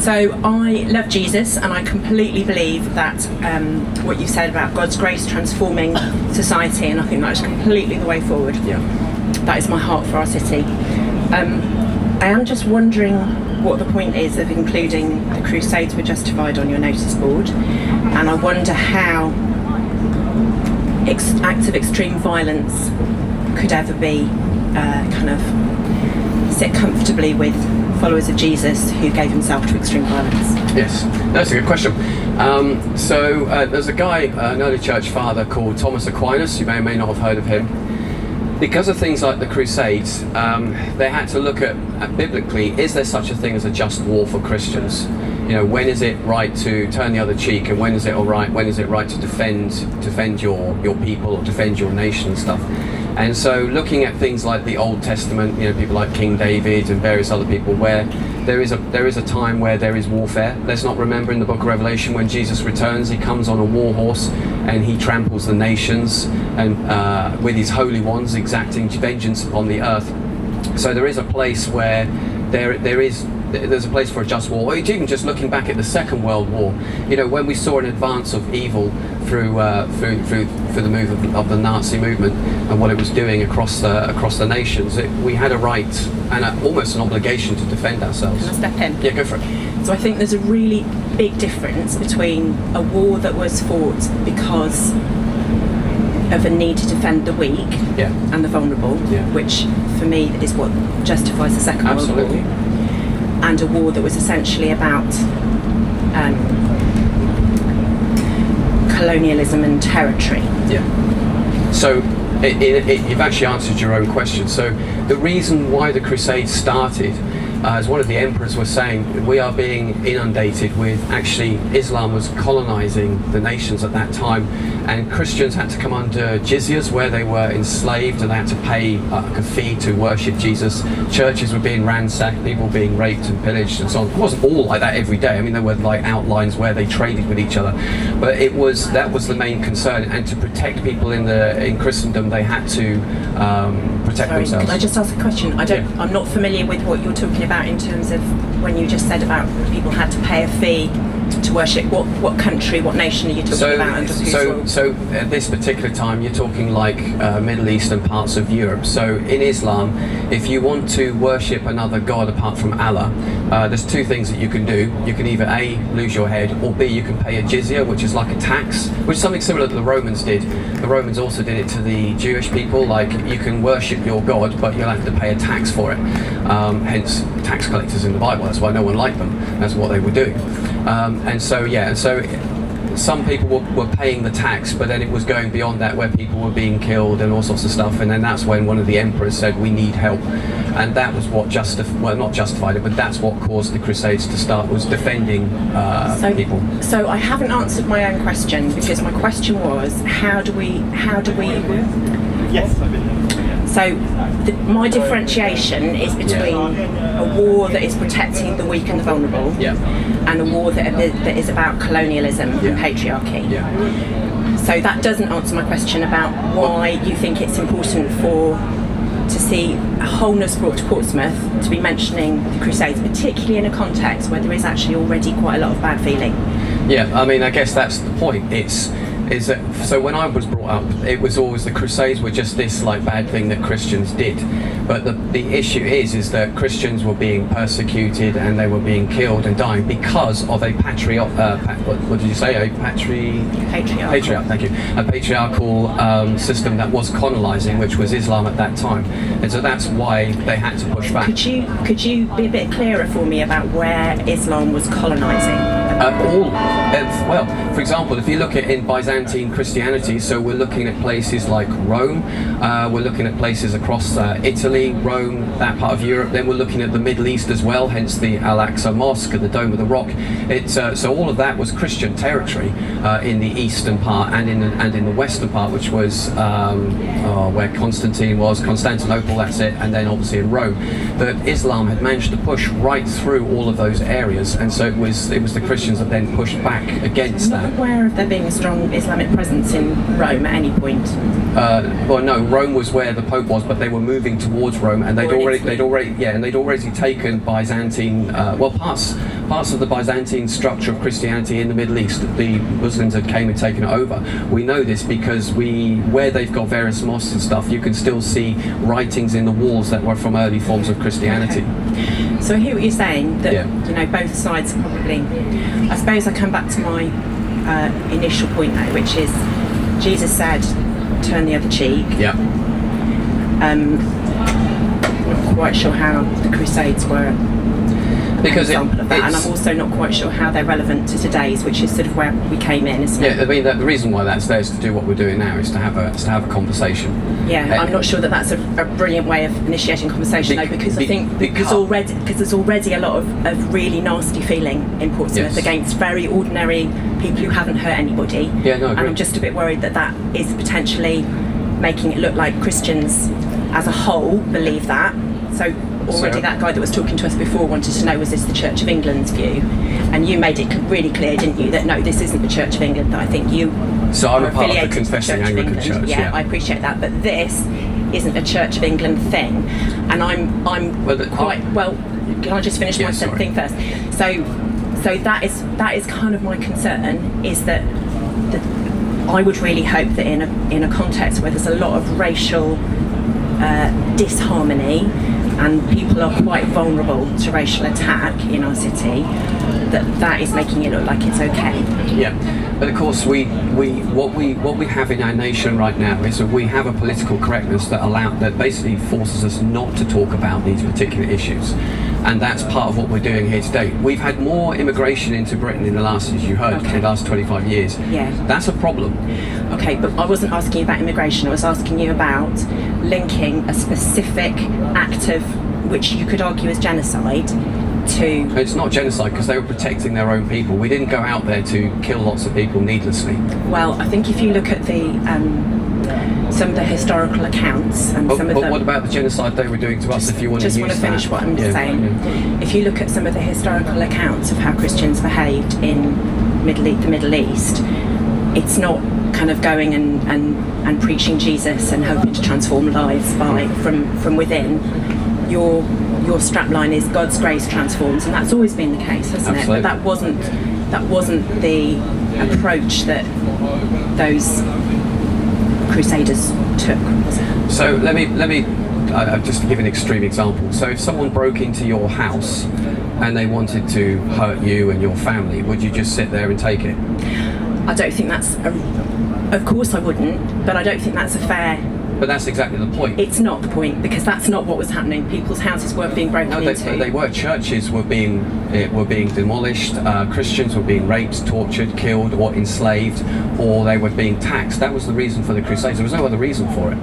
So I love Jesus, and I completely believe that what you said about God's grace transforming society, and I think that is completely the way forward. Yeah. That is my heart for our city. I am just wondering what the point is of including the Crusades were justified on your notice board, and I wonder how acts of extreme violence could ever be kind of sit comfortably with followers of Jesus who gave himself to extreme violence. Yes, that's a good question. So there's a guy, an early church father called Thomas Aquinas. You may or may not have heard of him. Because of things like the Crusades, they had to look at biblically, is there such a thing as a just war for Christians? You know, when is it right to turn the other cheek, and when is it right to defend your people or defend your nation and stuff? And so looking at things like the Old Testament, you know, people like King David and various other people, where there is a time where there is warfare. Let's not remember in the book of Revelation when Jesus returns, he comes on a war horse and he tramples the nations and with his holy ones, exacting vengeance upon the earth. So there is a place where there's a place for a just war. Or even just looking back at the Second World War, you know, when we saw an advance of evil through the move of the Nazi movement and what it was doing across the nations, we had a right and almost an obligation to defend ourselves. Can I step in? Yeah, go for it. So I think there's a really big difference between a war that was fought because of a need to defend the weak and the vulnerable, which for me is what justifies the Second World War, and a war that was essentially about colonialism and territory. Yeah. So you've actually answered your own question. So the reason why the Crusades started, as one of the emperors was saying, we are being inundated with, actually Islam was colonizing the nations at that time, and Christians had to come under jizyas where they were enslaved, and they had to pay a fee to worship Jesus. Churches were being ransacked, people were being raped and pillaged and so on. It wasn't all like that every day. I mean, there were like outlines where they traded with each other, but that was the main concern. And to protect people in Christendom, they had to protect themselves. Can I just ask a question? I'm not familiar with what you're talking about in terms of when you just said about people had to pay a fee to worship. What country, what nation are you talking about? Under whose rule? So at this particular time, you're talking like Middle East and parts of Europe. So in Islam, if you want to worship another god apart from Allah, there's two things that you can do. You can either A, lose your head, or B, you can pay a jizya, which is like a tax, which is something similar that the Romans did. The Romans also did it to the Jewish people, like you can worship your god, but you'll have to pay a tax for it. Hence, tax collectors in the Bible, that's why no one liked them. That's what they were doing. And so some people were paying the tax, but then it was going beyond that, where people were being killed and all sorts of stuff. And then that's when one of the emperors said, we need help. And that was what not justified it, but that's what caused the Crusades to start, was defending people. So I haven't answered my own question, because my question was, how do we Yes. So my differentiation is between a war that is protecting the weak and the vulnerable, and a war that is about colonialism and patriarchy. So that doesn't answer my question about why you think it's important to see wholeness brought to Portsmouth, to be mentioning the Crusades, particularly in a context where there is actually already quite a lot of bad feeling. Yeah, I mean, I guess that's the point. Is that, so when I was brought up, it was always the Crusades were just this like bad thing that Christians did, but the issue is that Christians were being persecuted and they were being killed and dying because of a patriarchal system that was colonizing, which was Islam at that time, and so that's why they had to push back. Could you be a bit clearer for me about where Islam was colonizing? Well, for example, if you look at in Byzantine Christianity, so we're looking at places like Rome, we're looking at places across Italy, Rome, that part of Europe, then we're looking at the Middle East as well, hence the Al-Aqsa Mosque, the Dome of the Rock. So all of that was Christian territory in the eastern part and in the western part, which was where Constantine was, Constantinople, that's it, and then obviously in Rome. That Islam had managed to push right through all of those areas, and so it was the Christians that then pushed back against that. I'm not aware of there being a strong Islamic Islamic presence in Rome at any point? Well, no. Rome was where the Pope was, but they were moving towards Rome, and they'd already taken Byzantine. Parts of the Byzantine structure of Christianity in the Middle East. The Muslims had came and taken it over. We know this because where they've got various mosques and stuff, you can still see writings in the walls that were from early forms of Christianity. Okay. So I hear what you're saying, that both sides probably. I suppose I come back to my initial point now, which is Jesus said, "Turn the other cheek." Yeah. Not quite sure how the Crusades were because an example of that, and I'm also not quite sure how they're relevant to today's, which is sort of where we came in, isn't it? Yeah, I mean the reason why that's there is to do what we're doing now, is to have a conversation. Yeah, I'm not sure that that's a brilliant way of initiating conversation, though, because I think there's already a lot of really nasty feeling in Portsmouth against very ordinary people who haven't hurt anybody. Yeah, no, I agree. And I'm just a bit worried that is potentially making it look like Christians as a whole believe that. So already that guy that was talking to us before wanted to know, was this the Church of England's view? And you made it really clear, didn't you, that no, this isn't the Church of England, that I think you So I'm are a part of the affiliated to Confessing Church of Anglican England. Church. Yeah, I appreciate that, but this isn't a Church of England thing, and I'm well. Can I just finish my thing first? So that is kind of my concern, is that I would really hope that in a context where there's a lot of racial disharmony and people are quite vulnerable to racial attack in our city, that is making it look like it's okay. Yeah, but of course what we have in our nation right now is that we have a political correctness that basically forces us not to talk about these particular issues, and that's part of what we're doing here today. We've had more immigration into Britain in the last, as you heard, in the last 25 years. Yeah, that's a problem. Okay, but I wasn't asking you about immigration. I was asking you about linking a specific act of, which you could argue is genocide, to... It's not genocide, because they were protecting their own people. We didn't go out there to kill lots of people needlessly. Well, I think if you look at some of the historical accounts and some of the... But what about the genocide they were doing to us, if you want to use that? Just want to finish what I'm saying. Yeah. If you look at some of the historical accounts of how Christians behaved in the Middle East, it's not kind of going and preaching Jesus and hoping to transform lives from within. Your strapline is God's grace transforms, and that's always been the case, hasn't Absolutely. it? But that wasn't the approach that those Crusaders took, was it? So let me just give an extreme example. So if someone broke into your house and they wanted to hurt you and your family, would you just sit there and take it? I don't think that's of course I wouldn't, but I don't think that's a fair... But that's exactly the point. It's not the point, because that's not what was happening. People's houses weren't being broken into. They were. Churches were being demolished. Christians were being raped, tortured, killed, or enslaved, or they were being taxed. That was the reason for the Crusades. There was no other reason for it.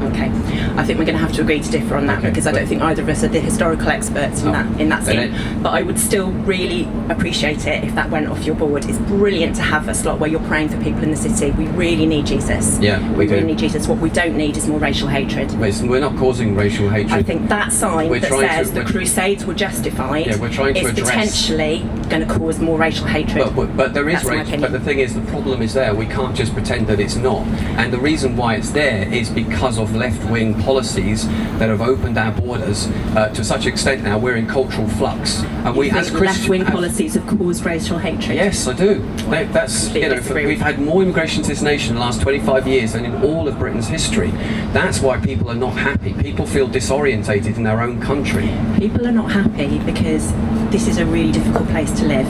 Okay, I think we're going to have to agree to differ on that, because I don't think either of us are the historical experts in that scene. But I would still really appreciate it if that went off your board. It's brilliant to have a slot where you're praying for people in the city. We really need Jesus. Yeah, we do. Really need Jesus. What we don't need is more racial hatred. We're not causing racial hatred. I think that sign that says the Crusades were justified is potentially going to cause more racial hatred. But there is racial. But the thing is, the problem is there. We can't just pretend that it's not. And the reason why it's there is because of left-wing policies that have opened our borders to such extent now we're in cultural flux. And we, as Christians, left-wing policies have caused racial hatred. Yes, I do. We've had more immigration to this nation in the last 25 years than in all of Britain's history. That's why people are not happy. People feel disorientated in their own country. People are not happy because this is a really difficult place to live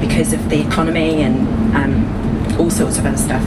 because of the economy and all sorts of other stuff.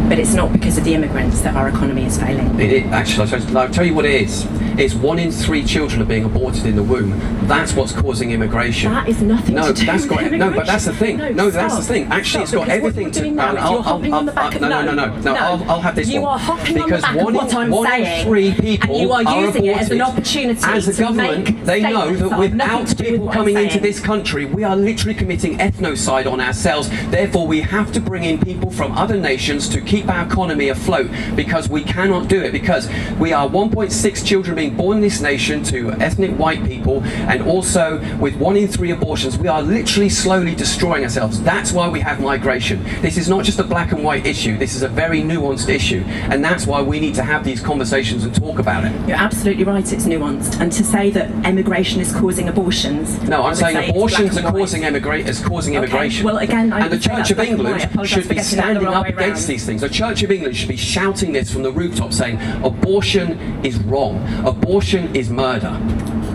But it's not because of the immigrants that our economy is failing. Actually, I'll tell you what it is. It's 1 in 3 children are being aborted in the womb. That's what's causing immigration. That is nothing to do with immigration. No, but that's the thing. No, that's the thing. Actually, it's got everything to... You're hopping on the back of... I'll have this one. You are hopping on the back of what I'm saying. Because 1 in 3 people and you are using it as an opportunity as a government, they know that without people coming into this country, we are literally committing ethnocide on ourselves. Therefore, we have to bring in people from other nations to keep our economy afloat, because we cannot do it, because we are 1.6 children being being born in this nation to ethnic white people, and also with 1 in 3 abortions, we are literally slowly destroying ourselves. That's why we have migration. This is not just a black and white issue. This is a very nuanced issue, and that's why we need to have these conversations and talk about it. You're absolutely right, it's nuanced. And to say that emigration is causing abortions... No, I'm saying abortions are causing immigration. Well, again, and the Church of England should be standing up against these things. The Church of England should be shouting this from the rooftop, saying abortion is wrong. Abortion is murder.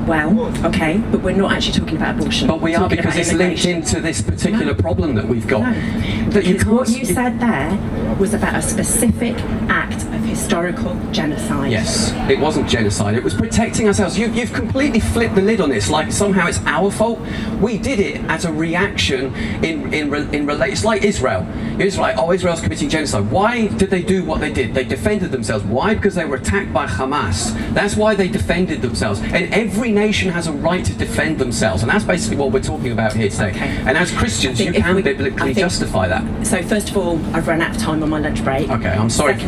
Well, okay, but we're not actually talking about abortion. But we are, because it's linked into this particular problem that we've got. No, that you what you said there was about a specific act of historical genocide. Yes, it wasn't genocide. It was protecting ourselves. You've completely flipped the lid on this, like somehow it's our fault. We did it as a reaction in relation. It's like Israel. It's like, oh, Israel's committing genocide. Why did they do what they did? They defended themselves. Why? Because they were attacked by Hamas. That's why they defended themselves. And every nation has a right to defend themselves, and that's basically what we're talking about here today. Okay. And as Christians, you can biblically justify that. So first of all, I've run out of time on my lunch break. Okay, I'm sorry.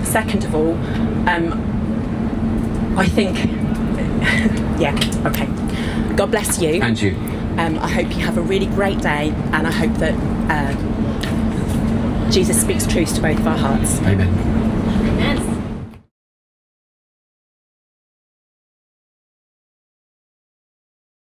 Second of all, I think, yeah, okay. God bless you. And you. I hope you have a really great day, and I hope that Jesus speaks truth to both of our hearts. Amen.